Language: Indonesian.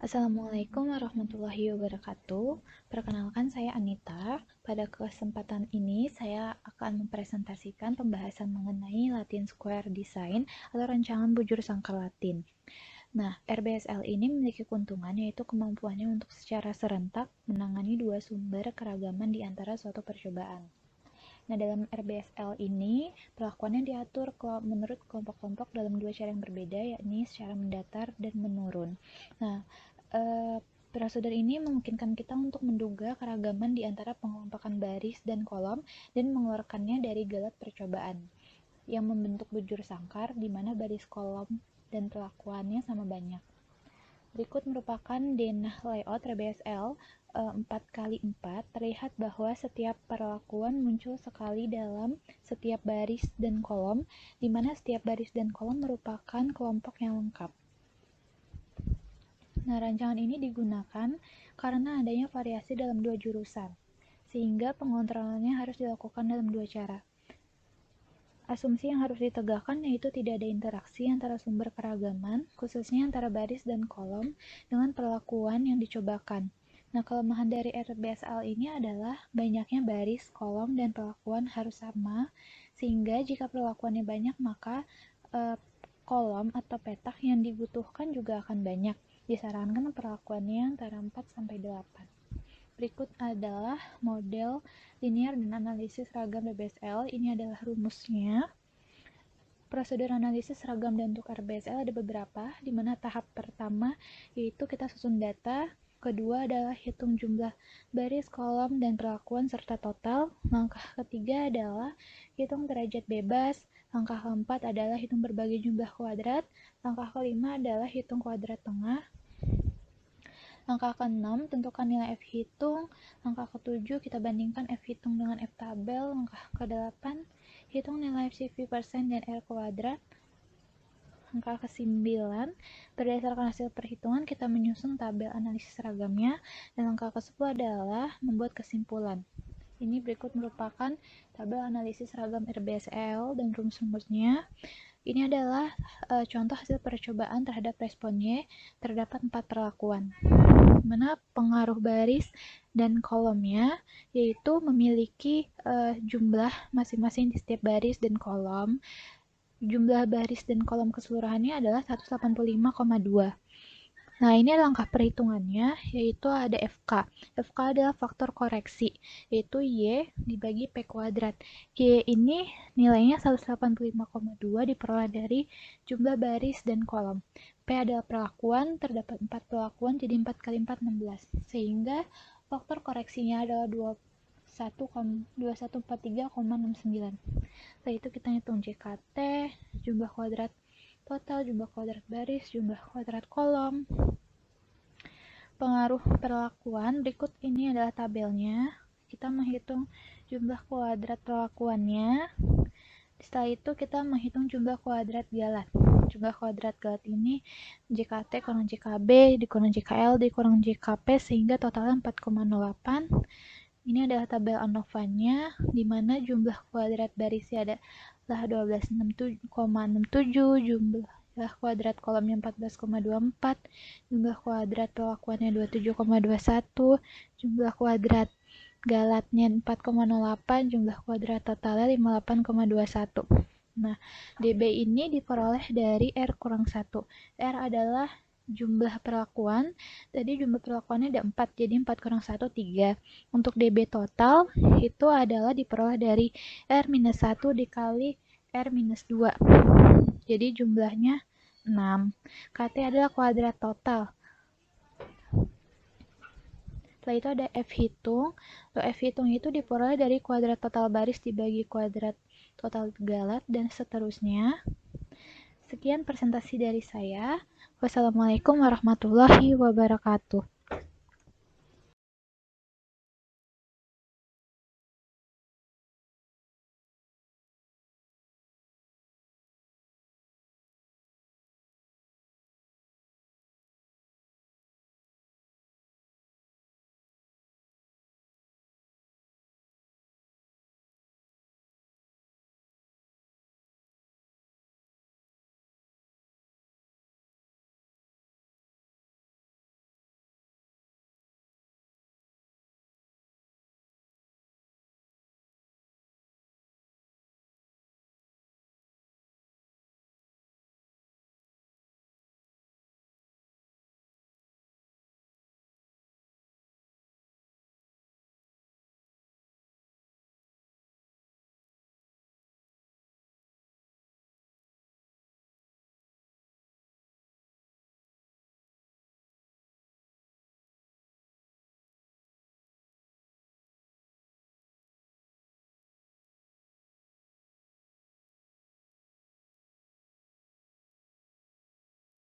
Assalamualaikum warahmatullahi wabarakatuh. Perkenalkan, saya Anita. Pada kesempatan ini saya akan mempresentasikan pembahasan mengenai Latin Square Design atau rancangan bujur sangkar Latin. Nah, RBSL ini memiliki keuntungan, yaitu kemampuannya untuk secara serentak menangani dua sumber keragaman di antara suatu percobaan. Nah, dalam RBSL ini, perlakuannya diatur menurut kelompok-kelompok dalam dua cara yang berbeda, yakni secara mendatar dan menurun. Nah, prosedur ini memungkinkan kita untuk menduga keragaman di antara pengelompokan baris dan kolom dan mengeluarkannya dari galat percobaan yang membentuk bujur sangkar di mana baris, kolom, dan perlakuannya sama banyak. Berikut merupakan denah layout RBSL 4x4. Terlihat bahwa setiap perlakuan muncul sekali dalam setiap baris dan kolom, di mana setiap baris dan kolom merupakan kelompok yang lengkap. Nah, rancangan ini digunakan karena adanya variasi dalam dua jurusan, sehingga pengontrolannya harus dilakukan dalam dua cara. Asumsi yang harus ditegakkan yaitu tidak ada interaksi antara sumber keragaman, khususnya antara baris dan kolom, dengan perlakuan yang dicobakan. Nah, kelemahan dari RBSL ini adalah banyaknya baris, kolom, dan perlakuan harus sama, sehingga jika perlakuannya banyak, maka kolom atau petak yang dibutuhkan juga akan banyak. Disarankan perlakuannya antara 4-8. Berikut adalah model linear dan analisis ragam RBSL. Ini adalah rumusnya. Prosedur analisis ragam dan untuk RBSL ada beberapa, di mana tahap pertama yaitu kita susun data, kedua adalah hitung jumlah baris, kolom, dan perlakuan serta total. Langkah ketiga adalah hitung derajat bebas. Langkah keempat adalah hitung berbagai jumlah kuadrat. Langkah kelima adalah hitung kuadrat tengah. Langkah ke-6, tentukan nilai F hitung. Langkah ke-7, kita bandingkan F hitung dengan F tabel. Langkah ke-8, hitung nilai FCV persen dan R kuadrat. Langkah ke-9, berdasarkan hasil perhitungan, kita menyusun tabel analisis ragamnya. Dan langkah ke-10 adalah membuat kesimpulan. Ini berikut merupakan tabel analisis ragam RBSL dan rumus-rumusnya. Ini adalah contoh hasil percobaan terhadap respon Y. Terdapat 4 perlakuan, mana pengaruh baris dan kolomnya yaitu memiliki jumlah masing-masing di setiap baris dan kolom. Jumlah baris dan kolom keseluruhannya adalah 185,2. Nah, ini langkah perhitungannya, yaitu ada FK. FK adalah faktor koreksi, yaitu Y dibagi P kuadrat. Y ini nilainya 185,2 diperoleh dari jumlah baris dan kolom. P adalah perlakuan, terdapat 4 perlakuan, jadi 4 kali 4, 16. Sehingga faktor koreksinya adalah 2143,69. Setelah itu kita hitung JKT, jumlah kuadrat total, jumlah kuadrat baris, jumlah kuadrat kolom. Pengaruh perlakuan, berikut ini adalah tabelnya. Kita menghitung jumlah kuadrat perlakuannya. Setelah itu kita menghitung jumlah kuadrat galat. Jumlah kuadrat galat ini JKT kurang JKB dikurang JKL dikurang JKP sehingga totalnya 4,08. Ini adalah tabel ANOVA-nya, di mana jumlah kuadrat barisnya adalah 12,67, jumlah kuadrat kolomnya 14,24, jumlah kuadrat perlakuannya 27,21, jumlah kuadrat galatnya 4,08, jumlah kuadrat totalnya 58,21. Nah, DB ini diperoleh dari R kurang 1. R adalah jumlah perlakuan, tadi jumlah perlakuannya ada 4, jadi 4 kurang 1, 3. Untuk DB total, itu adalah diperoleh dari R-1 dikali R-2. Jadi jumlahnya 6. KT adalah kuadrat total. Setelah itu ada F hitung. F hitung itu diperoleh dari kuadrat total baris dibagi kuadrat total galat, dan seterusnya. Sekian presentasi dari saya. Wassalamualaikum warahmatullahi wabarakatuh.